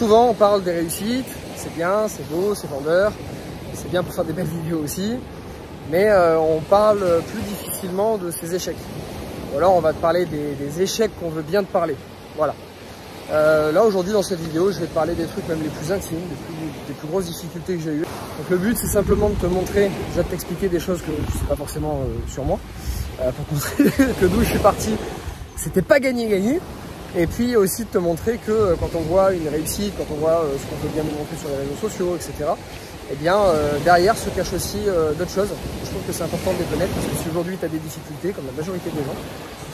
Souvent on parle des réussites, c'est bien, c'est beau, c'est vendeur, c'est bien pour faire des belles vidéos aussi, mais on parle plus difficilement de ses échecs. Ou alors on va te parler des échecs qu'on veut bien te parler. Voilà. Là aujourd'hui dans cette vidéo, je vais te parler des trucs même les plus intimes, des plus grosses difficultés que j'ai eues. Donc le but c'est simplement de te montrer, déjà de t'expliquer des choses que tu sais pas forcément sur moi, pour te montrer que d'où je suis parti, c'était pas gagné. Et puis aussi de te montrer que quand on voit une réussite, quand on voit ce qu'on peut bien nous montrer sur les réseaux sociaux, etc. Eh bien derrière se cachent aussi d'autres choses. Je trouve que c'est important de les connaître parce que si aujourd'hui tu as des difficultés, comme la majorité des gens,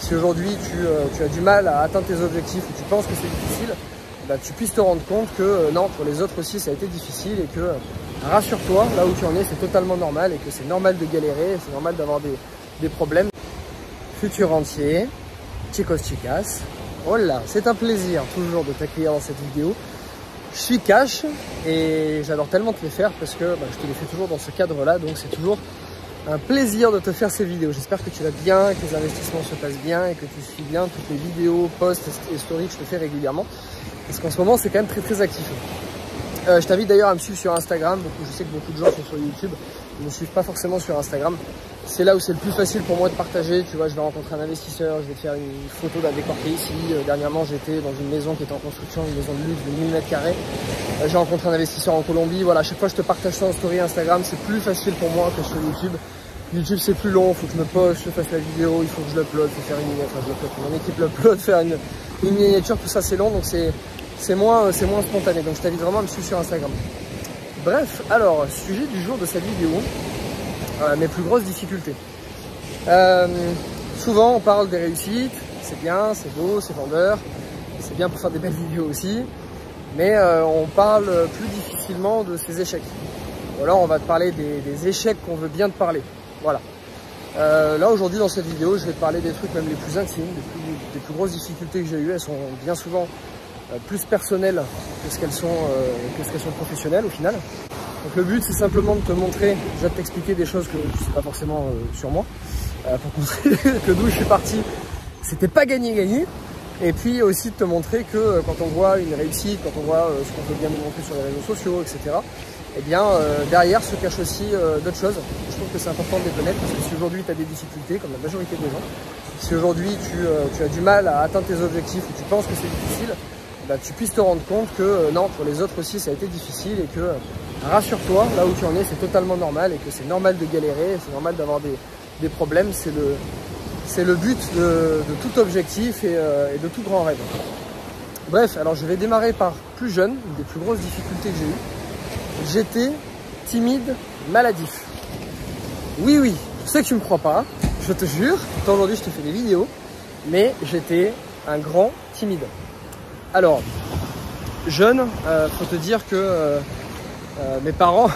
si aujourd'hui tu as du mal à atteindre tes objectifs ou tu penses que c'est difficile, bah, tu puisses te rendre compte que non, pour les autres aussi ça a été difficile et que rassure-toi, là où tu en es c'est totalement normal et que c'est normal de galérer, c'est normal d'avoir des problèmes. Futur entier, chicos chicas. Oh là, c'est un plaisir toujours de t'accueillir dans cette vidéo. Je suis cash et j'adore tellement te les faire parce que je te les fais toujours dans ce cadre-là, donc c'est toujours un plaisir de te faire ces vidéos. J'espère que tu vas bien, que les investissements se passent bien et que tu suis bien toutes les vidéos, posts et stories que je te fais régulièrement. Parce qu'en ce moment, c'est quand même très actif. Je t'invite d'ailleurs à me suivre sur Instagram. Je sais que beaucoup de gens sont sur YouTube, ils ne me suivent pas forcément sur Instagram. C'est là où c'est le plus facile pour moi de partager. Tu vois, je vais rencontrer un investisseur, je vais te faire une photo d'un décor qui est ici. Dernièrement, j'étais dans une maison qui était en construction, une maison de luxe de 1000 m². J'ai rencontré un investisseur en Colombie. Voilà, à chaque fois je te partage ça en story Instagram. C'est plus facile pour moi que sur YouTube. YouTube c'est plus long, il faut que je me poste, je fasse la vidéo, il faut que je l'upload, il faut faire une miniature, mon équipe l'upload, faire une miniature, tout ça c'est long, donc c'est moins spontané. Donc je t'invite vraiment à me suivre sur Instagram. Bref, alors, sujet du jour de cette vidéo, mes plus grosses difficultés. Souvent on parle des réussites, c'est bien, c'est beau, c'est vendeur, c'est bien pour faire des belles vidéos aussi, mais on parle plus difficilement de ses échecs. Ou alors on va te parler des échecs qu'on veut bien te parler. Voilà. Là aujourd'hui dans cette vidéo, je vais te parler des trucs même les plus intimes, des plus grosses difficultés que j'ai eues. Elles sont bien souvent plus personnelles que ce qu'elles sont professionnelles au final. Donc le but c'est simplement de te montrer, déjà de t'expliquer des choses que tu sais pas forcément sur moi, pour te montrer que d'où je suis parti, c'était pas gagné. Et puis aussi de te montrer que quand on voit une réussite, quand on voit ce qu'on peut bien nous montrer sur les réseaux sociaux, etc. Eh bien derrière se cachent aussi d'autres choses. Je trouve que c'est important de les connaître parce que si aujourd'hui tu as des difficultés, comme la majorité des gens, si aujourd'hui tu as du mal à atteindre tes objectifs ou tu penses que c'est difficile, bah, tu puisses te rendre compte que non, pour les autres aussi ça a été difficile et que rassure-toi, là où tu en es c'est totalement normal et que c'est normal de galérer, c'est normal d'avoir des problèmes, c'est le but de tout objectif et de tout grand rêve. Bref, alors je vais démarrer par plus jeune, une des plus grosses difficultés que j'ai eues. J'étais timide, maladif. Oui, je sais que tu me crois pas, je te jure, pourtant aujourd'hui je te fais des vidéos, mais j'étais un grand timide. Alors, jeune, faut te dire que mes parents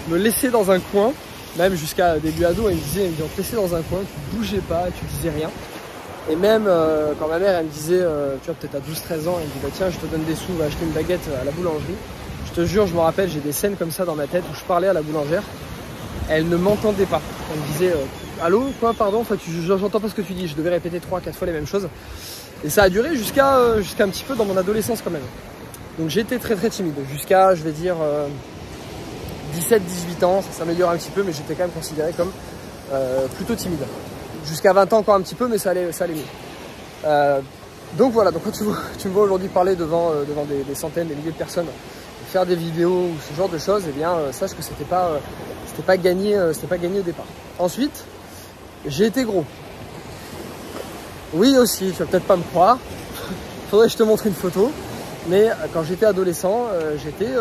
me laissaient dans un coin, même jusqu'à début ado, ils me disaient on te laissait dans un coin, tu bougeais pas, tu disais rien. Et même quand ma mère elle me disait, tu vois peut-être à 12-13 ans, elle me dit bah, tiens je te donne des sous, va acheter une baguette à la boulangerie. Je te jure, je me rappelle, j'ai des scènes comme ça dans ma tête où je parlais à la boulangère, elle ne m'entendait pas. Elle me disait allô, quoi, pardon, enfin, j'entends pas ce que tu dis, je devais répéter 3-4 fois les mêmes choses. Et ça a duré jusqu'à un petit peu dans mon adolescence quand même. Donc j'étais très timide, jusqu'à, je vais dire, 17-18 ans, ça s'améliore un petit peu, mais j'étais quand même considéré comme plutôt timide. Jusqu'à 20 ans encore un petit peu, mais ça allait mieux. Donc voilà, donc quand tu me vois aujourd'hui parler devant des centaines, des milliers de personnes, faire des vidéos ou ce genre de choses, eh bien sache que c'était pas gagné au départ. Ensuite, j'ai été gros. Oui aussi, tu vas peut-être pas me croire, faudrait que je te montre une photo, mais quand j'étais adolescent, j'étais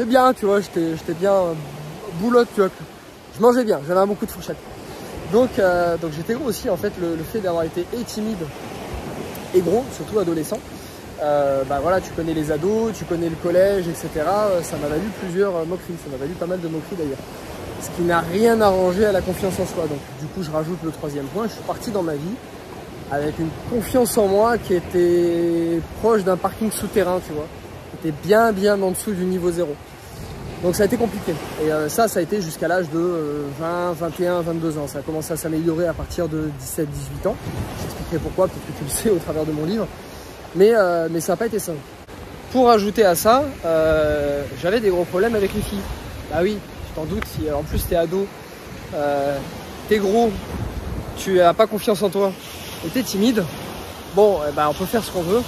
bien, tu vois, j'étais bien boulotte, tu vois, je mangeais bien, j'avais beaucoup de fourchettes. Donc j'étais gros aussi, en fait, le fait d'avoir été timide et gros, surtout adolescent, bah voilà, tu connais les ados, tu connais le collège, etc. Ça m'a valu plusieurs moqueries, ça m'a valu pas mal de moqueries d'ailleurs. Ce qui n'a rien arrangé à la confiance en soi. Donc du coup, je rajoute le troisième point, je suis parti dans ma vie avec une confiance en moi qui était proche d'un parking souterrain, tu vois. Qui était bien en dessous du niveau 0. Donc ça a été compliqué. Et ça a été jusqu'à l'âge de 20, 21, 22 ans. Ça a commencé à s'améliorer à partir de 17, 18 ans. J'expliquerai pourquoi, peut-être que tu le sais au travers de mon livre. Mais ça n'a pas été simple. Pour ajouter à ça, j'avais des gros problèmes avec les filles. Bah oui, tu t'en doutes, si en plus t'es ado, t'es gros, tu n'as pas confiance en toi et t'es timide, bon, bah, on peut faire ce qu'on veut.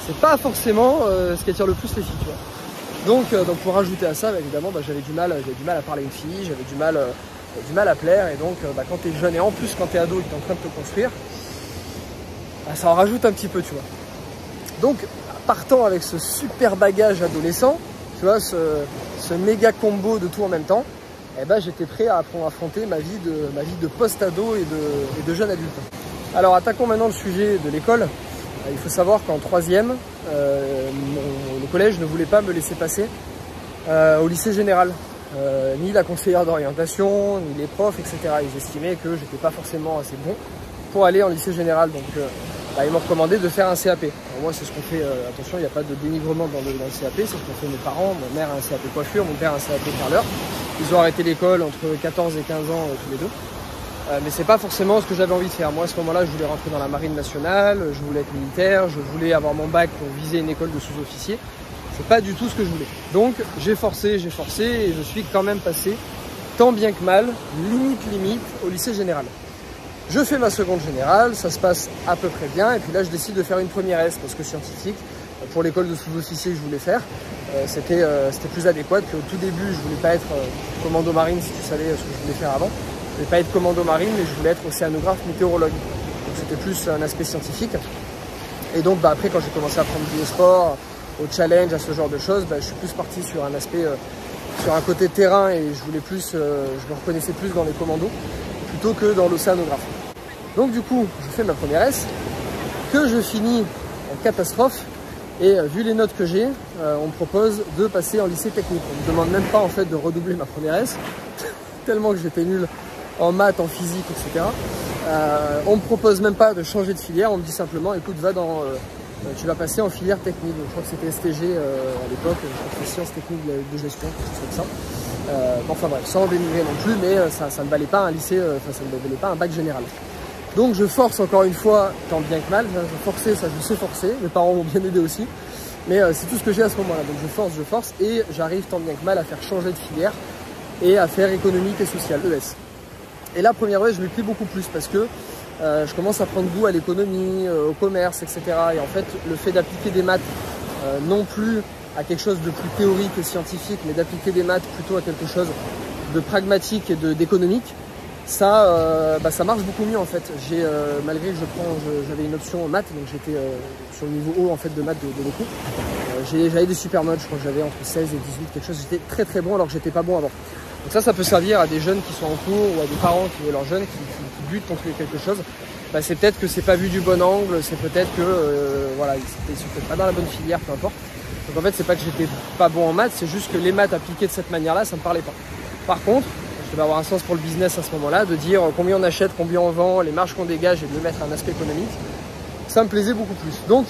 C'est pas forcément ce qui attire le plus les filles, tu vois. Donc pour rajouter à ça, bah, évidemment, bah, j'avais du mal à parler à une fille, j'avais du mal à plaire. Et donc bah, quand t'es jeune et en plus quand t'es ado et que t'es en train de te construire, bah, ça en rajoute un petit peu, tu vois. Donc partant avec ce super bagage adolescent, tu vois, ce méga combo de tout en même temps, eh ben, j'étais prêt à affronter ma vie de post-ado et de jeune adulte. Alors attaquons maintenant le sujet de l'école. Il faut savoir qu'en troisième, le collège ne voulait pas me laisser passer au lycée général. Ni la conseillère d'orientation, ni les profs, etc. Ils estimaient que j'étais pas forcément assez bon pour aller en lycée général. Donc ils m'ont recommandé de faire un CAP. Alors, moi c'est ce qu'on fait, attention, il n'y a pas de dénigrement dans le CAP, c'est ce qu'ont fait mes parents. Ma mère a un CAP coiffure, mon père a un CAP parleur. Ils ont arrêté l'école entre 14 et 15 ans tous les deux. Mais c'est pas forcément ce que j'avais envie de faire. Moi à ce moment-là, je voulais rentrer dans la marine nationale, je voulais être militaire, je voulais avoir mon bac pour viser une école de sous-officier. C'est pas du tout ce que je voulais. Donc j'ai forcé et je suis quand même passé, tant bien que mal, limite au lycée général. Je fais ma seconde générale, ça se passe à peu près bien, et puis là je décide de faire une première S parce que scientifique, pour l'école de sous-officier que je voulais faire, c'était plus adéquat qu'au tout début. Je voulais pas être commando marine, si tu savais ce que je voulais faire avant. Je voulais pas être commando marine, mais je voulais être océanographe météorologue. Donc c'était plus un aspect scientifique. Et donc bah, après quand j'ai commencé à prendre du sport, au challenge, à ce genre de choses, bah, je suis plus parti sur un aspect, sur un côté terrain, et je voulais plus, je me reconnaissais plus dans les commandos plutôt que dans l'océanographe. Donc du coup, je fais ma première S, que je finis en catastrophe, et vu les notes que j'ai, on me propose de passer en lycée technique. On me demande même pas en fait de redoubler ma première S, tellement que j'étais nul en maths, en physique, etc. On me propose même pas de changer de filière, on me dit simplement, écoute, va dans... tu vas passer en filière technique. Donc, je crois que c'était STG à l'époque, je crois que sciences techniques de gestion, quelque chose comme ça. Enfin bref, sans dénigrer non plus, mais ça ne valait pas un lycée, ça ne valait pas un bac général. Donc je force encore une fois, tant bien que mal, je forçais, ça je sais forcer, mes parents m'ont bien aidé aussi, mais c'est tout ce que j'ai à ce moment-là. Donc je force, et j'arrive tant bien que mal à faire changer de filière et à faire économique et sociale, ES. Et là, première ES, je me plais beaucoup plus parce que je commence à prendre goût à l'économie, au commerce, etc. Et en fait, le fait d'appliquer des maths, non plus à quelque chose de plus théorique et scientifique, mais d'appliquer des maths plutôt à quelque chose de pragmatique et d'économique, ça marche beaucoup mieux en fait. Malgré que j'avais une option en maths, donc j'étais sur le niveau haut en fait de maths de l'éco. J'avais des super notes, je crois que j'avais entre 16 et 18, quelque chose. J'étais très bon alors que j'étais pas bon avant. Donc ça peut servir à des jeunes qui sont en cours ou à des parents qui veulent leurs jeunes qui butent contre quelque chose. Bah, c'est peut-être que c'est pas vu du bon angle, c'est peut-être que voilà, ils sont peut-être pas dans la bonne filière, peu importe. Donc en fait, c'est pas que j'étais pas bon en maths, c'est juste que les maths appliquées de cette manière-là, ça me parlait pas. Par contre, je devais avoir un sens pour le business à ce moment-là, de dire combien on achète, combien on vend, les marges qu'on dégage et de mettre un aspect économique. Ça me plaisait beaucoup plus. Donc,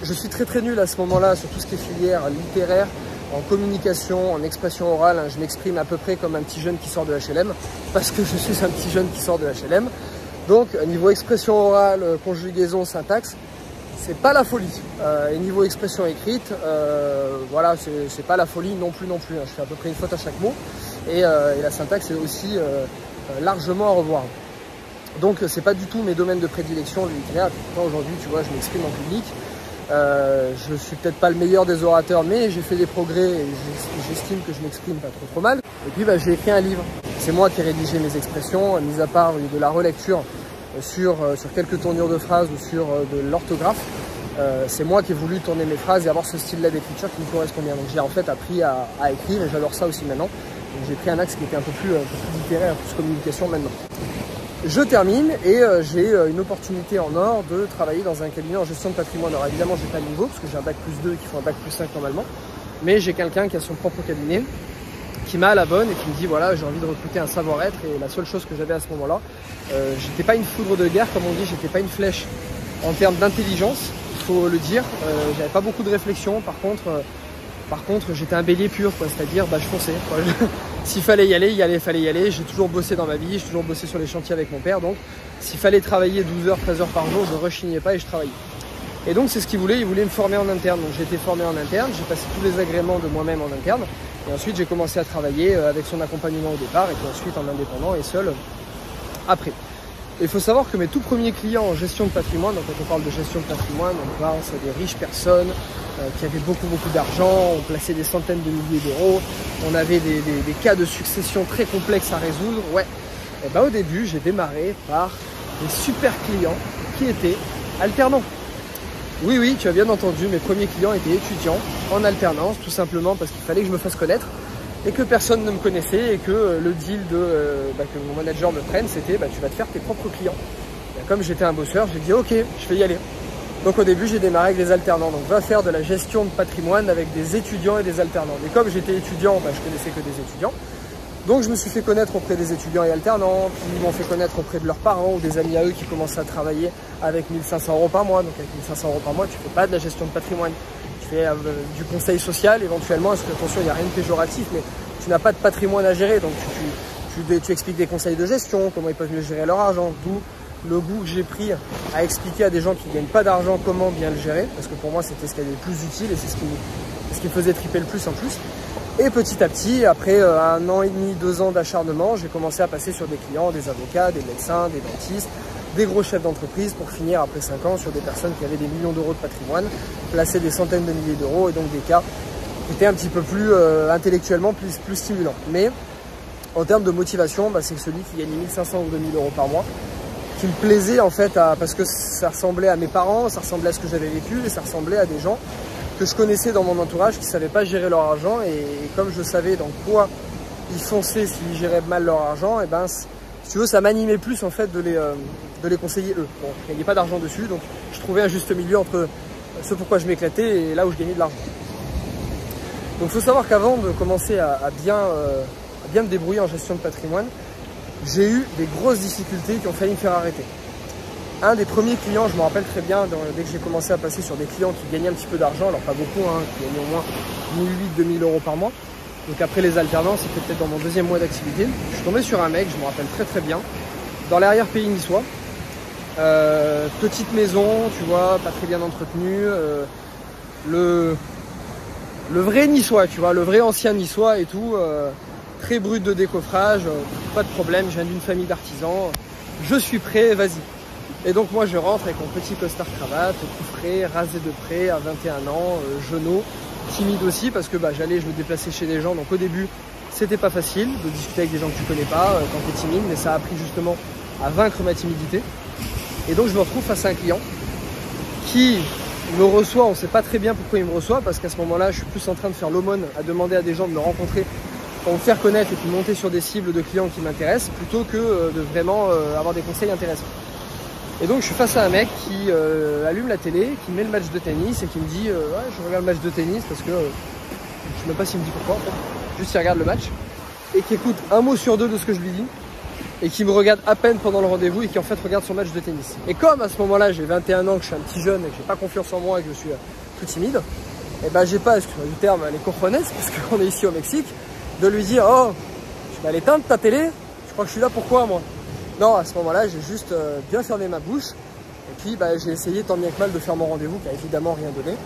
je suis très nul à ce moment-là sur tout ce qui est filière littéraire, en communication, en expression orale. Je m'exprime à peu près comme un petit jeune qui sort de HLM, parce que je suis un petit jeune qui sort de HLM. Donc, niveau expression orale, conjugaison, syntaxe, c'est pas la folie. Et niveau expression écrite, voilà, c'est pas la folie non plus. Je fais à peu près une faute à chaque mot. Et la syntaxe est aussi largement à revoir. Donc c'est pas du tout mes domaines de prédilection, le littéraire. Aujourd'hui, tu vois, je m'exprime en public. Je suis peut-être pas le meilleur des orateurs, mais j'ai fait des progrès et j'estime que je m'exprime pas trop mal. Et puis j'ai écrit un livre. C'est moi qui ai rédigé mes expressions, mis à part de la relecture sur quelques tournures de phrases ou sur de l'orthographe. C'est moi qui ai voulu tourner mes phrases et avoir ce style-là d'écriture qui me correspond bien. Donc j'ai en fait appris à écrire et j'adore ça aussi maintenant. Donc j'ai pris un axe qui était un peu plus littéraire, plus communication maintenant. Je termine et j'ai une opportunité en or de travailler dans un cabinet en gestion de patrimoine. Alors évidemment, j'ai pas le niveau parce que j'ai un bac plus 2 qui font un bac plus 5 normalement. Mais j'ai quelqu'un qui a son propre cabinet, qui m'a à la bonne et qui me dit voilà, j'ai envie de recruter un savoir-être. Et la seule chose que j'avais à ce moment-là, j'étais pas une foudre de guerre comme on dit, j'étais pas une flèche en termes d'intelligence, il faut le dire. J'avais pas beaucoup de réflexion. Par contre, j'étais un bélier pur, quoi. C'est-à-dire, je fonçais. S'il fallait y aller, fallait y aller. J'ai toujours bossé dans ma vie, j'ai toujours bossé sur les chantiers avec mon père. Donc, s'il fallait travailler 12 heures, 13 heures par jour, je ne rechignais pas et je travaillais. Et donc c'est ce qu'il voulait, il voulait me former en interne. Donc j'ai été formé en interne, j'ai passé tous les agréments de moi-même en interne. Et ensuite j'ai commencé à travailler avec son accompagnement au départ et puis ensuite en indépendant et seul après. Il faut savoir que mes tout premiers clients en gestion de patrimoine, donc quand on parle de gestion de patrimoine, on parle des riches personnes qui avaient beaucoup d'argent, on plaçait des centaines de milliers d'euros, on avait des cas de succession très complexes à résoudre. Ouais. Et ben au début, j'ai démarré par des super clients qui étaient alternants. Oui, tu as bien entendu, mes premiers clients étaient étudiants en alternance, tout simplement parce qu'il fallait que je me fasse connaître et que personne ne me connaissait et que le deal que mon manager me prenne, c'était tu vas te faire tes propres clients. Et comme j'étais un bosseur, j'ai dit ok, je vais y aller. Donc au début, j'ai démarré avec des alternants. Donc va faire de la gestion de patrimoine avec des étudiants et des alternants. Et comme j'étais étudiant, je connaissais que des étudiants. Donc je me suis fait connaître auprès des étudiants et alternants, puis ils m'ont fait connaître auprès de leurs parents ou des amis à eux qui commençaient à travailler avec 1 500 € par mois. Donc avec 1 500 € par mois, tu fais pas de la gestion de patrimoine. Tu fais du conseil social éventuellement, parce que attention, il n'y a rien de péjoratif, mais tu n'as pas de patrimoine à gérer. Donc tu expliques des conseils de gestion, comment ils peuvent mieux gérer leur argent, d'où le goût que j'ai pris à expliquer à des gens qui ne gagnent pas d'argent comment bien le gérer, parce que pour moi c'était ce qui avait le plus utile et c'est ce qui me faisait triper le plus en plus. Et petit à petit, après 1 an et demi, 2 ans d'acharnement, j'ai commencé à passer sur des clients, des avocats, des médecins, des dentistes, des gros chefs d'entreprise pour finir après 5 ans sur des personnes qui avaient des millions d'euros de patrimoine, placer des centaines de milliers d'euros et donc des cas qui étaient un petit peu plus intellectuellement plus stimulants. Mais en termes de motivation, c'est celui qui gagne 1 500 ou 2 000 € par mois qui me plaisait en fait parce que ça ressemblait à mes parents, ça ressemblait à ce que j'avais vécu et ça ressemblait à des gens que je connaissais dans mon entourage qui ne savaient pas gérer leur argent et comme je savais dans quoi ils fonçaient s'ils géraient mal leur argent, et si tu veux ça m'animait plus en fait de les conseiller eux. Bon, je ne gagnais pas d'argent dessus donc je trouvais un juste milieu entre ce pourquoi je m'éclatais et là où je gagnais de l'argent. Donc il faut savoir qu'avant de commencer à bien me débrouiller en gestion de patrimoine, j'ai eu des grosses difficultés qui ont failli me faire arrêter. Un des premiers clients, je me rappelle très bien, dès que j'ai commencé à passer sur des clients qui gagnaient un petit peu d'argent, alors pas beaucoup, qui gagnaient au moins 1 800 - 2 000 € par mois. Donc après les alternances, c'était peut-être dans mon 2e mois d'activité. Je suis tombé sur un mec, je me rappelle très bien, dans l'arrière-pays niçois. Petite maison, tu vois, pas très bien entretenue. Le vrai niçois, tu vois, le vrai ancien niçois et tout. Très brut de décoffrage, pas de problème, je viens d'une famille d'artisans, je suis prêt, vas-y. Et donc moi je rentre avec mon petit costard cravate, tout frais, rasé de près, à 21 ans, jeunot, timide aussi parce que je me déplaçais chez des gens, donc au début c'était pas facile de discuter avec des gens que tu connais pas quand tu es timide, mais ça a appris justement à vaincre ma timidité. Et donc je me retrouve face à un client qui me reçoit, on sait pas très bien pourquoi il me reçoit, parce qu'à ce moment-là je suis plus en train de faire l'aumône, à demander à des gens de me rencontrer pour me faire connaître et puis monter sur des cibles de clients qui m'intéressent plutôt que de vraiment avoir des conseils intéressants. Et donc je suis face à un mec qui allume la télé, qui met le match de tennis et qui me dit ouais, je regarde le match de tennis parce que je sais même pas s'il me dit pourquoi en fait, juste il regarde le match et qui écoute 1 mot sur 2 de ce que je lui dis et qui me regarde à peine pendant le rendez-vous et qui en fait regarde son match de tennis. Et comme à ce moment-là j'ai 21 ans, que je suis un petit jeune et que j'ai pas confiance en moi et que je suis tout timide, et j'ai pas, excuse-moi du terme, les cojones, parce qu'on est ici au Mexique, de lui dire oh tu vas l'éteindre ta télé, je crois que je suis là pourquoi moi. Non, à ce moment-là j'ai juste bien fermé ma bouche et puis j'ai essayé tant bien que mal de faire mon rendez-vous qui a évidemment rien donné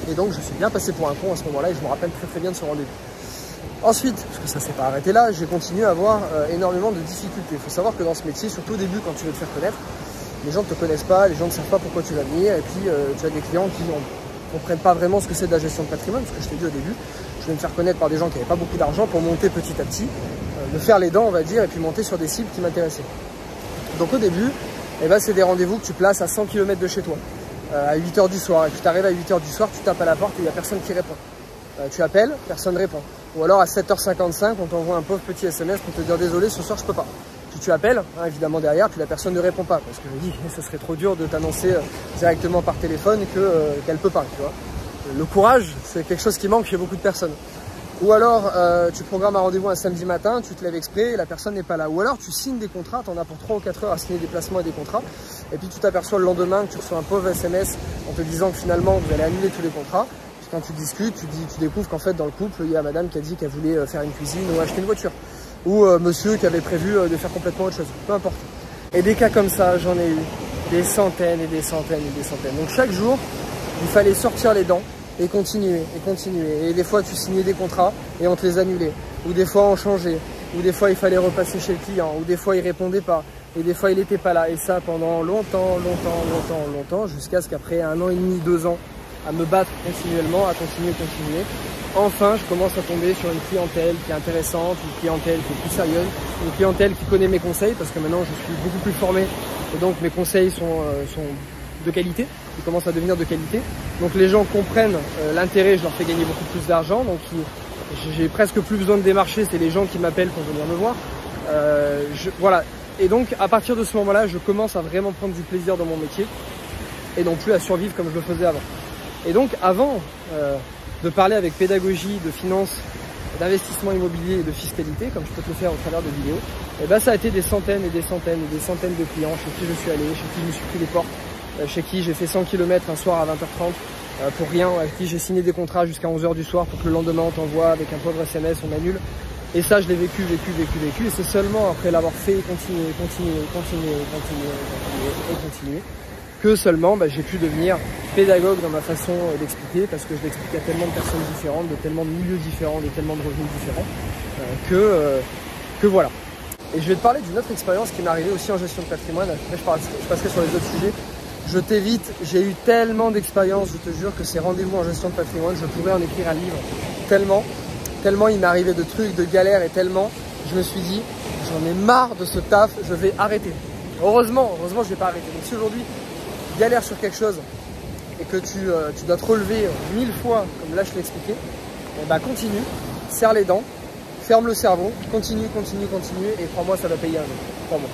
et donc je suis bien passé pour un con à ce moment-là et je me rappelle très bien de ce rendez-vous. Ensuite, parce que ça s'est pas arrêté là, j'ai continué à avoir énormément de difficultés. Il faut savoir que dans ce métier, surtout au début quand tu veux te faire connaître, les gens ne te connaissent pas, les gens ne savent pas pourquoi tu vas venir et puis tu as des clients qui ne comprennent pas vraiment ce que c'est de la gestion de patrimoine, ce que je t'ai dit au début. Je vais me faire connaître par des gens qui n'avaient pas beaucoup d'argent pour monter petit à petit, me faire les dents on va dire, et puis monter sur des cibles qui m'intéressaient. Donc au début, c'est des rendez-vous que tu places à 100 km de chez toi, à 8 h du soir, et puis tu arrives à 8 h du soir, tu tapes à la porte et il n'y a personne qui répond. Tu appelles, personne ne répond. Ou alors à 7 h 55, on t'envoie un pauvre petit SMS pour te dire désolé, ce soir je peux pas. Puis tu appelles, évidemment derrière, puis la personne ne répond pas, parce que je me dis, ce serait trop dur de t'annoncer directement par téléphone qu'elle peut pas, tu vois. Le courage, c'est quelque chose qui manque chez beaucoup de personnes. Ou alors, tu programmes un rendez-vous un samedi matin, tu te lèves exprès et la personne n'est pas là. Ou alors, tu signes des contrats, tu en as pour 3 ou 4 heures à signer des placements et des contrats. Et puis, tu t'aperçois le lendemain que tu reçois un pauvre SMS en te disant que finalement, vous allez annuler tous les contrats. Puis quand tu discutes, tu découvres qu'en fait, dans le couple, il y a madame qui a dit qu'elle voulait faire une cuisine ou acheter une voiture. Ou monsieur qui avait prévu de faire complètement autre chose. Peu importe. Et des cas comme ça, j'en ai eu des centaines et des centaines et des centaines. Donc chaque jour, il fallait sortir les dents et continuer et continuer. Et des fois, tu signais des contrats et on te les annulait. Ou des fois, on changeait. Ou des fois, il fallait repasser chez le client. Ou des fois, il répondait pas. Et des fois, il n'était pas là. Et ça pendant longtemps, jusqu'à ce qu'après 1 an et demi, 2 ans, à me battre continuellement, à continuer, enfin, je commence à tomber sur une clientèle qui est intéressante, une clientèle qui est plus sérieuse, une clientèle qui connaît mes conseils, parce que maintenant, je suis beaucoup plus formé. Et donc, mes conseils sont de qualité. Ils commencent à devenir de qualité. Donc, les gens comprennent l'intérêt. Je leur fais gagner beaucoup plus d'argent. Donc, j'ai presque plus besoin de démarcher. C'est les gens qui m'appellent pour venir me voir. Voilà. Et donc, à partir de ce moment-là, je commence à vraiment prendre du plaisir dans mon métier et non plus à survivre comme je le faisais avant. Et donc, avant de parler avec pédagogie, de finance, d'investissement immobilier et de fiscalité, comme je peux te le faire au travers de vidéos, et ben, ça a été des centaines et des centaines et des centaines de clients chez qui je suis allé, chez qui je me suis pris les portes, chez qui j'ai fait 100 km un soir à 20h30 pour rien, avec qui j'ai signé des contrats jusqu'à 11h du soir pour que le lendemain on t'envoie avec un pauvre SMS, on annule. Et ça, je l'ai vécu. Et c'est seulement après l'avoir fait, continuer, que seulement j'ai pu devenir pédagogue dans ma façon d'expliquer, parce que je l'explique à tellement de personnes différentes, de tellement de milieux différents, de tellement de revenus différents, que voilà. Et je vais te parler d'une autre expérience qui m'est arrivée aussi en gestion de patrimoine. Après, je passerai sur les autres sujets. Je t'évite, j'ai eu tellement d'expériences, je te jure, que ces rendez-vous en gestion de patrimoine, je pourrais en écrire un livre. Tellement il m'est arrivé de trucs, de galères, et tellement je me suis dit, j'en ai marre de ce taf, je vais arrêter. Heureusement, je vais pas arrêter. Donc si aujourd'hui, galère sur quelque chose et que tu dois te relever 1000 fois, comme là je t'ai expliqué, continue, serre les dents, ferme le cerveau, continue, et crois-moi, ça va payer un jour. Crois-moi.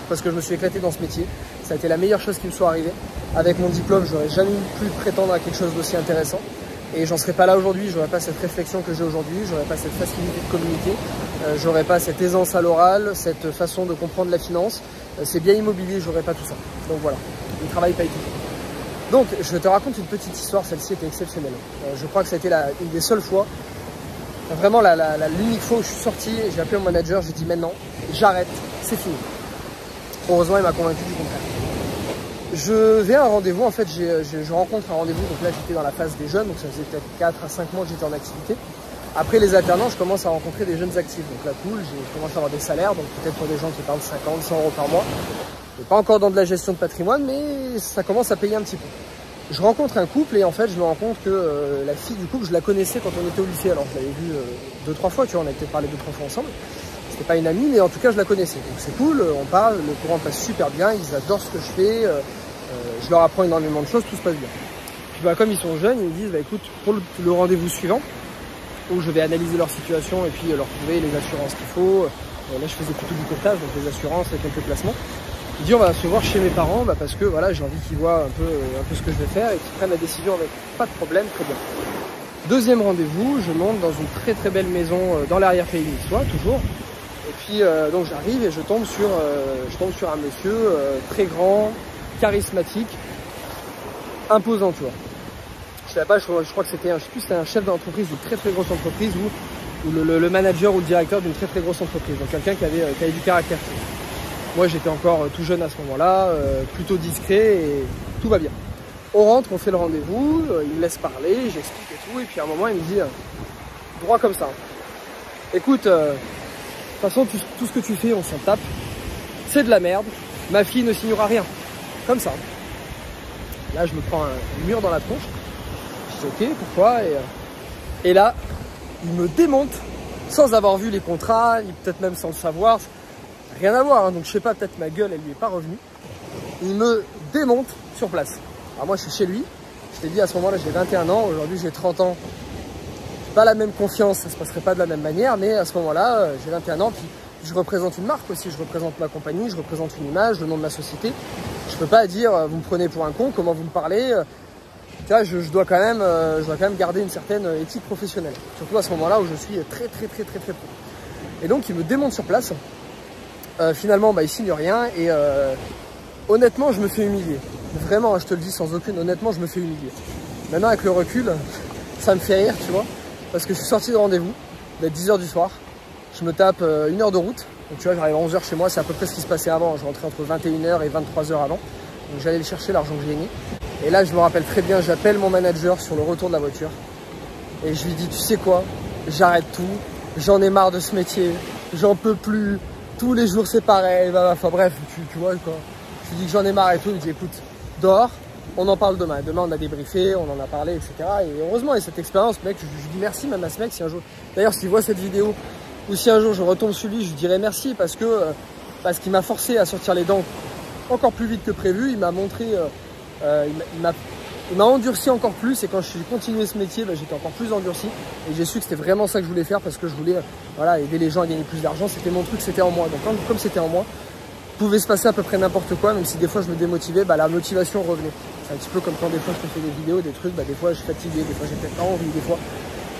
Parce que je me suis éclaté dans ce métier. Ça a été la meilleure chose qui me soit arrivée. Avec mon diplôme, j'aurais jamais pu prétendre à quelque chose d'aussi intéressant. Et j'en serais pas là aujourd'hui, j'aurais pas cette réflexion que j'ai aujourd'hui, j'aurais pas cette facilité de communiquer, j'aurais pas cette aisance à l'oral, cette façon de comprendre la finance. C'est bien immobilier, j'aurais pas tout ça. Donc voilà, le travail paye tout. Donc je te raconte une petite histoire, celle-ci était exceptionnelle. Je crois que ça a été une des seules fois, vraiment l'unique fois où je suis sorti, j'ai appelé mon manager, j'ai dit maintenant, j'arrête, c'est fini. Heureusement, il m'a convaincu du contraire. Je vais à un rendez-vous, en fait, je rencontre un rendez-vous, donc là j'étais dans la phase des jeunes, donc ça faisait peut-être 4 à 5 mois que j'étais en activité. Après les alternants, je commence à rencontrer des jeunes actifs, donc là cool, j'ai commencé à avoir des salaires, donc peut-être pour des gens qui parlent 50, 100 euros par mois. Et pas encore dans de la gestion de patrimoine, mais ça commence à payer un petit peu. Je rencontre un couple et en fait je me rends compte que la fille du couple, je la connaissais quand on était au lycée, alors je l'avais vue 2-3 fois, tu vois, on a peut-être parlé 2-3 fois ensemble. C'était pas une amie, mais en tout cas je la connaissais, donc c'est cool, on parle, le courant passe super bien, ils adorent ce que je fais. Je leur apprends énormément de choses, tout se passe bien. Puis comme ils sont jeunes, ils me disent écoute, pour le rendez-vous suivant, où je vais analyser leur situation et puis leur trouver les assurances qu'il faut. Là je faisais plutôt du courtage, donc les assurances et quelques placements. Il dit on va se voir chez mes parents parce que voilà, j'ai envie qu'ils voient un peu ce que je vais faire et qu'ils prennent la décision avec pas de problème, très bien. Deuxième rendez-vous, je monte dans une très très belle maison dans l'arrière-pays niçois, toujours. Et puis donc j'arrive et je tombe sur un monsieur très grand, charismatique, imposant, tu vois. Je savais pas, je crois que c'était un chef d'entreprise d'une très très grosse entreprise ou le manager ou le directeur d'une très très grosse entreprise. Donc quelqu'un qui avait du caractère. Moi j'étais encore tout jeune à ce moment-là, plutôt discret et tout va bien. On rentre, on fait le rendez-vous, il me laisse parler, j'explique et tout, et puis à un moment il me dit, droit comme ça, écoute, de toute façon tout ce que tu fais on s'en tape, c'est de la merde, ma fille ne signera rien. Comme ça. Là, je me prends un mur dans la tronche. Je dis ok, pourquoi et là, il me démonte sans avoir vu les contrats, peut-être même sans le savoir. Rien à voir, hein. Donc je sais pas, peut-être ma gueule, elle lui est pas revenue. Il me démonte sur place. Alors moi, je suis chez lui. Je t'ai dit, à ce moment-là, j'ai 21 ans. Aujourd'hui, j'ai 30 ans. Pas la même confiance, ça se passerait pas de la même manière. Mais à ce moment-là, j'ai 21 ans. Puis je représente une marque aussi, je représente ma compagnie, je représente une image, le nom de ma société. Je peux pas dire vous me prenez pour un con, comment vous me parlez. Je dois quand même garder une certaine éthique professionnelle. Surtout à ce moment-là où je suis très pro. Et donc il me démonte sur place. Finalement, il signe rien et honnêtement, je me fais humilier. Vraiment, je te le dis sans aucune, honnêtement, je me fais humilier. Maintenant, avec le recul, ça me fait rire, tu vois, parce que je suis sorti de rendez-vous, d'être 10h du soir. Je me tape 1 heure de route. Donc tu vois, j'arrive à 11h chez moi, c'est à peu près ce qui se passait avant. Je rentrais entre 21h et 23h avant. Donc j'allais le chercher, l'argent que j'ai gagné. Et là, je me rappelle très bien, j'appelle mon manager sur le retour de la voiture. Et je lui dis, tu sais quoi, j'arrête tout, j'en ai marre de ce métier, j'en peux plus, tous les jours c'est pareil, enfin bref, tu vois quoi. Je lui dis que j'en ai marre et tout, il me dit, écoute, dors, on en parle demain. Demain, on a débriefé, on en a parlé, etc. Et heureusement, et cette expérience, mec, je dis merci même à ce mec si un jour... D'ailleurs, s'il voit cette vidéo, ou si un jour je retombe sur lui, je lui dirai merci parce qu'il m'a forcé à sortir les dents encore plus vite que prévu. Il m'a montré, il m'a endurci encore plus, et quand je suis continué ce métier, j'étais encore plus endurci. Et j'ai su que c'était vraiment ça que je voulais faire parce que je voulais voilà, aider les gens à gagner plus d'argent. C'était mon truc, c'était en moi. Donc comme c'était en moi, pouvait se passer à peu près n'importe quoi, même si des fois je me démotivais, la motivation revenait. C'est un petit peu comme quand des fois je fais des vidéos, des trucs, des fois je suis fatigué, des fois j'ai peut-être pas envie, des fois.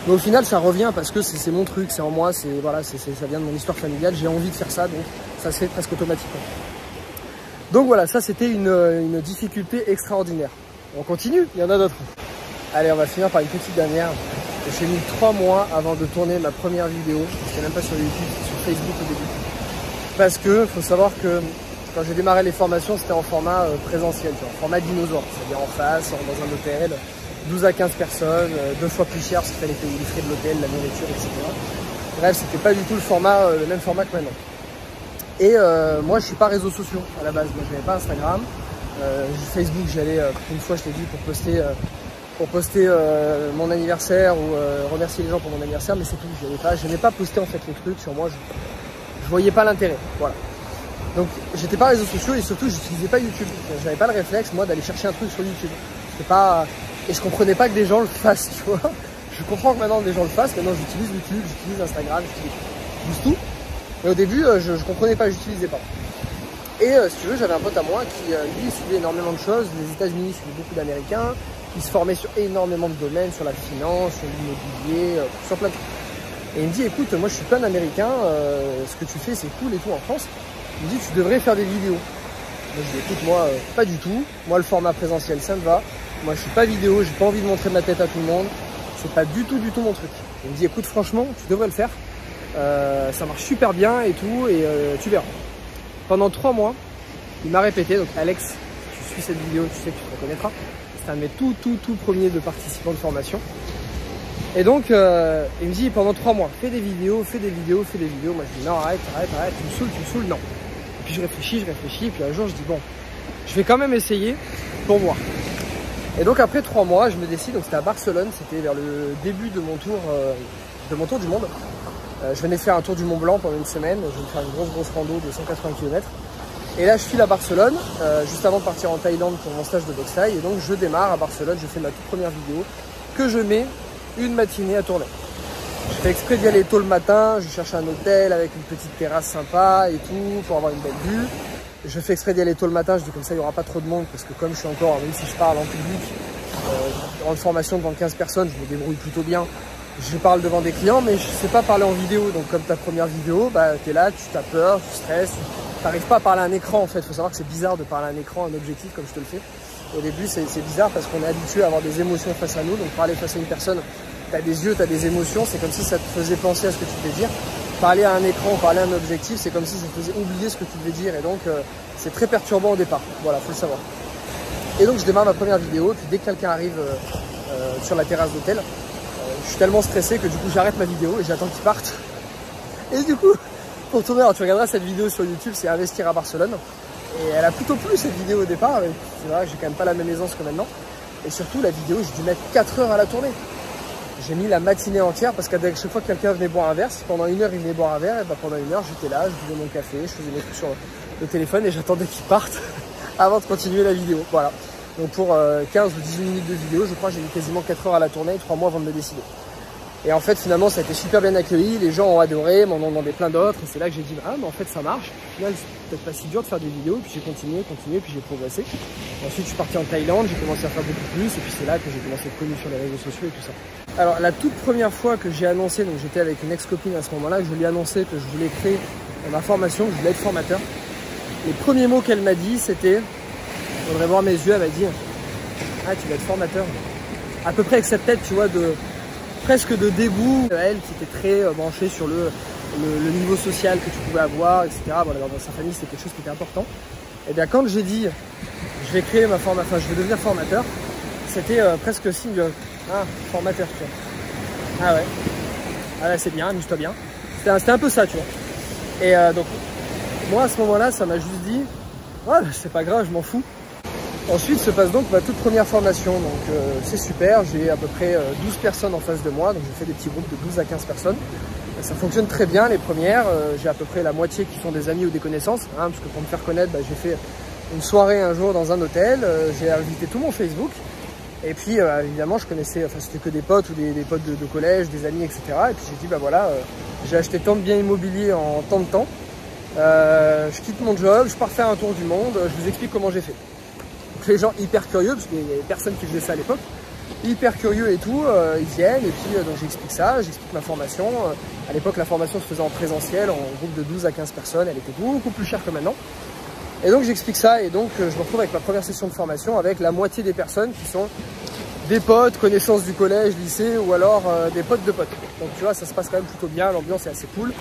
Mais au final ça revient parce que c'est mon truc, c'est en moi, voilà, ça vient de mon histoire familiale, j'ai envie de faire ça, donc ça se fait presque automatiquement. Donc voilà, ça c'était une difficulté extraordinaire. On continue, il y en a d'autres. Allez, on va finir par une petite dernière. J'ai mis 3 mois avant de tourner ma première vidéo, c'était même pas sur YouTube, c'était sur Facebook au début. Parce que faut savoir que quand j'ai démarré les formations, c'était en format présentiel, en format dinosaure, c'est-à-dire en face, dans un hôtel, 12 à 15 personnes, 2 fois plus cher parce qu'il fallait payer les frais de l'hôtel, la nourriture, etc. Bref, c'était pas du tout le même format que maintenant. Et moi, je suis pas réseaux sociaux à la base. Moi, je n'avais pas Instagram. Facebook, j'y allais une fois, je t'ai dit, pour poster mon anniversaire ou remercier les gens pour mon anniversaire, mais c'est tout. Je n'ai pas posté en fait les trucs sur moi. Je voyais pas l'intérêt. Voilà. Donc, j'étais pas réseaux sociaux et surtout, j'utilisais pas YouTube. J'avais pas le réflexe, moi, d'aller chercher un truc sur YouTube. C'était pas... Et je comprenais pas que des gens le fassent, tu vois. Je comprends que maintenant des gens le fassent. Maintenant, j'utilise YouTube, j'utilise Instagram, j'utilise tout. Mais au début, je comprenais pas, j'utilisais pas. Et si tu veux, j'avais un pote à moi qui, lui, suivait énormément de choses. Les États-Unis suivaient beaucoup d'Américains. Il se formait sur énormément de domaines, sur la finance, sur l'immobilier, sur plein de trucs. Et il me dit, écoute, moi je suis plein d'Américains, ce que tu fais c'est cool et tout en France. Il me dit, tu devrais faire des vidéos. Moi je dis, écoute, moi pas du tout. Moi le format présentiel ça me va. Moi je suis pas vidéo, j'ai pas envie de montrer ma tête à tout le monde. C'est pas du tout mon truc. Il me dit, écoute, franchement, tu devrais le faire. Ça marche super bien et tout, et tu verras. Pendant 3 mois, il m'a répété, donc Alex, si tu suis cette vidéo, tu sais que tu te reconnaîtras. C'est un de mes tout premiers de participants de formation. Et donc, il me dit pendant 3 mois, fais des vidéos. Moi, je dis non, arrête, tu me saoules, non. Et puis je réfléchis, et puis un jour, je dis bon, je vais quand même essayer pour voir. Et donc, après 3 mois, je me décide, donc c'était à Barcelone, c'était vers le début de mon tour du monde. Je venais de faire un tour du Mont Blanc pendant une semaine, je venais de faire une grosse rando de 180 km. Et là, je file à Barcelone, juste avant de partir en Thaïlande pour mon stage de boxe thaï. Et donc, je démarre à Barcelone, je fais ma toute première vidéo que je mets une matinée à tourner. Je fais exprès d'y aller tôt le matin, je cherche un hôtel avec une petite terrasse sympa et tout pour avoir une belle vue. Je fais exprès d'y aller tôt le matin, je dis comme ça il n'y aura pas trop de monde parce que comme je suis encore, même si je parle en public, en formation devant 15 personnes, je me débrouille plutôt bien. Je parle devant des clients mais je ne sais pas parler en vidéo. Donc comme ta première vidéo, tu es là, tu as peur, tu stresses, tu n'arrives pas à parler à un écran en fait. Il faut savoir que c'est bizarre de parler à un écran, un objectif comme je te le fais. Au début, c'est bizarre parce qu'on est habitué à avoir des émotions face à nous. Donc, parler face à une personne, tu as des yeux, tu as des émotions. C'est comme si ça te faisait penser à ce que tu devais dire. Parler à un écran, parler à un objectif, c'est comme si ça te faisait oublier ce que tu devais dire. Et donc, c'est très perturbant au départ. Voilà, faut le savoir. Et donc, je démarre ma première vidéo. Puis, dès que quelqu'un arrive sur la terrasse d'hôtel, je suis tellement stressé que du coup, j'arrête ma vidéo et j'attends qu'il parte. Et du coup, pour tourner, alors tu regarderas cette vidéo sur YouTube, c'est Investir à Barcelone. Et elle a plutôt plu cette vidéo au départ, c'est vrai que j'ai quand même pas la même aisance que maintenant. Et surtout la vidéo, j'ai dû mettre 4 heures à la tourner. J'ai mis la matinée entière parce qu'à chaque fois que quelqu'un venait boire un verre, pendant 1 heure il venait boire un verre, et pendant 1 heure j'étais là, je buvais mon café, je faisais mes trucs sur le téléphone et j'attendais qu'il parte avant de continuer la vidéo. Voilà. Donc pour 15 ou 18 minutes de vidéo, je crois que j'ai mis quasiment 4 heures à la tourner, 3 mois avant de me décider. Et en fait, finalement, ça a été super bien accueilli. Les gens ont adoré, m'en ont demandé plein d'autres. Et c'est là que j'ai dit, ah, mais en fait, ça marche. Au final, c'est peut-être pas si dur de faire des vidéos. Puis j'ai continué, puis j'ai progressé. Ensuite, je suis parti en Thaïlande, j'ai commencé à faire beaucoup plus. Et puis c'est là que j'ai commencé à être connu sur les réseaux sociaux et tout ça. Alors, la toute première fois que j'ai annoncé, donc j'étais avec une ex-copine à ce moment-là, que je lui ai annoncé que je voulais créer ma formation, que je voulais être formateur. Les premiers mots qu'elle m'a dit, c'était, on voudrait voir mes yeux, elle m'a dit, ah, tu vas être formateur. À peu près avec cette tête, tu vois, presque de dégoût. Elle qui était très branchée sur le niveau social que tu pouvais avoir, etc. Voilà, dans sa famille, c'était quelque chose qui était important. Et bien quand j'ai dit, je vais créer ma formation, enfin je vais devenir formateur. C'était presque signe de formateur, tu vois. Ah ouais. Ah là, c'est bien, amuse-toi bien. C'était un peu ça, tu vois. Et donc, moi, à ce moment-là, ça m'a juste dit, ouais, c'est pas grave, je m'en fous. Ensuite se passe donc ma toute première formation. Donc, c'est super. J'ai à peu près 12 personnes en face de moi. Donc, j'ai fait des petits groupes de 12 à 15 personnes. Ça fonctionne très bien, les premières. J'ai à peu près la moitié qui sont des amis ou des connaissances. Hein, parce que pour me faire connaître, j'ai fait une soirée un jour dans un hôtel. J'ai invité tout mon Facebook. Et puis évidemment je connaissais, enfin c'était que des potes ou des potes de collège, des amis, etc. Et puis j'ai dit bah voilà, j'ai acheté tant de biens immobiliers en tant de temps, je quitte mon job, je pars faire un tour du monde, je vous explique comment j'ai fait. Donc les gens hyper curieux, parce qu'il y avait personne qui faisait ça à l'époque, hyper curieux et tout, ils viennent et puis donc j'explique ça, j'explique ma formation. À l'époque la formation se faisait en présentiel, en groupe de 12 à 15 personnes, elle était beaucoup plus chère que maintenant. Et donc j'explique ça et donc je me retrouve avec ma première session de formation avec la moitié des personnes qui sont des potes, connaissances du collège, lycée ou alors des potes de potes. Donc tu vois, ça se passe quand même plutôt bien, l'ambiance est assez cool.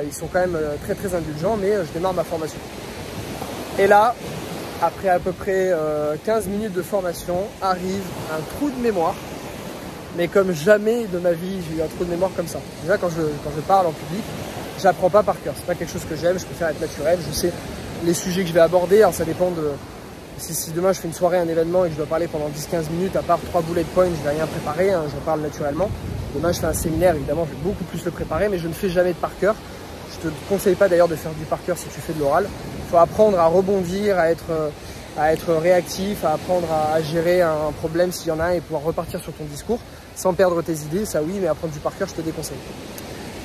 Ils sont quand même très très indulgents, mais je démarre ma formation. Et là, après à peu près 15 minutes de formation, arrive un trou de mémoire. Mais comme jamais de ma vie, j'ai eu un trou de mémoire comme ça. Déjà quand je parle en public, j'apprends pas par cœur. C'est pas quelque chose que j'aime, je préfère être naturel, je sais les sujets que je vais aborder, alors ça dépend de si demain je fais une soirée, un événement et que je dois parler pendant 10-15 minutes, à part 3 bullet points, je vais rien préparer, hein, je parle naturellement. Demain je fais un séminaire, évidemment je vais beaucoup plus le préparer, mais je ne fais jamais de par cœur. Je te conseille pas d'ailleurs de faire du par cœur si tu fais de l'oral. Il faut apprendre à rebondir, à être réactif, à apprendre à gérer un problème s'il y en a un et pouvoir repartir sur ton discours sans perdre tes idées, ça oui, mais apprendre du par cœur je te déconseille.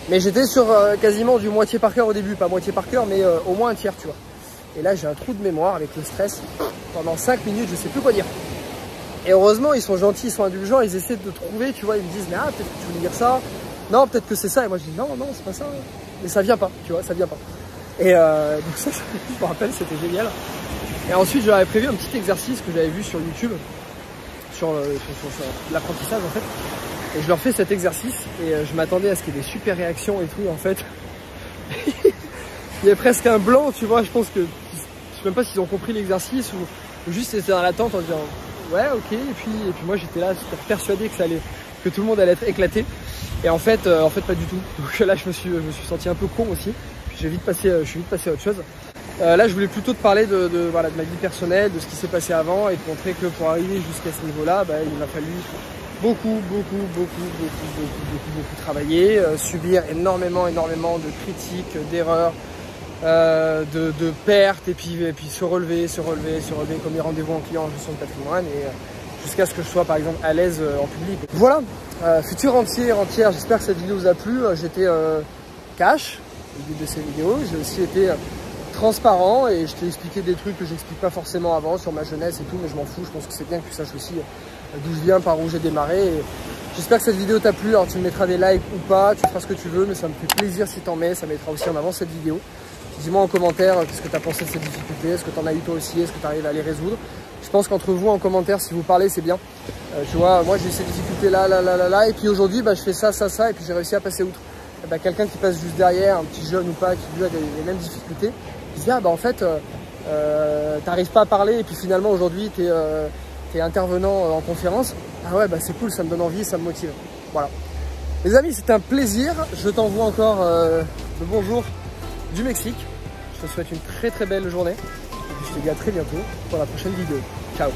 Mais j'étais sur quasiment du moitié par cœur au début, pas moitié par cœur, mais au moins un tiers, tu vois. Et là, j'ai un trou de mémoire avec le stress. Pendant 5 minutes, je sais plus quoi dire. Et heureusement, ils sont gentils, ils sont indulgents, ils essaient de trouver, tu vois, ils me disent, mais ah, peut-être que tu voulais dire ça. Non, peut-être que c'est ça. Et moi, je dis, non, non, c'est pas ça. Mais ça vient pas, tu vois, ça vient pas. Et donc ça, je me rappelle, c'était génial. Et ensuite, j'avais prévu un petit exercice que j'avais vu sur YouTube, sur l'apprentissage, en fait. Et je leur fais cet exercice et je m'attendais à ce qu'il y ait des super réactions et tout, en fait. Il y a presque un blanc, tu vois, je pense que, je sais même pas s'ils ont compris l'exercice ou juste c'était dans l'attente en disant ouais ok, et puis moi j'étais là persuadé que tout le monde allait être éclaté et en fait pas du tout. Donc là je me suis senti un peu con aussi, puis je suis vite passé à autre chose. Là je voulais plutôt te parler de ma vie personnelle, de ce qui s'est passé avant et te montrer que pour arriver jusqu'à ce niveau-là, il m'a fallu beaucoup travailler, subir énormément de critiques, d'erreurs, de pertes et puis se relever comme les rendez-vous en client en gestion de patrimoine et jusqu'à ce que je sois par exemple à l'aise en public. Voilà, futur entière, j'espère que cette vidéo vous a plu. J'étais cash au début de ces vidéos, j'ai aussi été transparent et je t'ai expliqué des trucs que j'explique pas forcément avant sur ma jeunesse et tout, mais je m'en fous, je pense que c'est bien que tu saches aussi d'où je viens, par où j'ai démarré. Et j'espère que cette vidéo t'a plu, alors tu me mettras des likes ou pas, tu feras ce que tu veux, mais ça me fait plaisir si t'en mets, ça mettra aussi en avant cette vidéo. Dis-moi en commentaire qu'est-ce que tu as pensé de cette difficulté, est-ce que tu en as eu toi aussi, est-ce que tu arrives à les résoudre. Je pense qu'entre vous en commentaire, si vous parlez, c'est bien. Tu vois, moi j'ai ces difficultés là, et puis aujourd'hui je fais ça, et puis j'ai réussi à passer outre. Quelqu'un qui passe juste derrière, un petit jeune ou pas, qui lui a les mêmes difficultés, il se dit en fait, t'arrives pas à parler, et puis finalement aujourd'hui t'es intervenant en conférence. Ah ouais, c'est cool, ça me donne envie, ça me motive. Voilà. Les amis, c'était un plaisir. Je t'envoie encore le bonjour du Mexique. Je te souhaite une très belle journée. Et je te dis à très bientôt pour la prochaine vidéo. Ciao.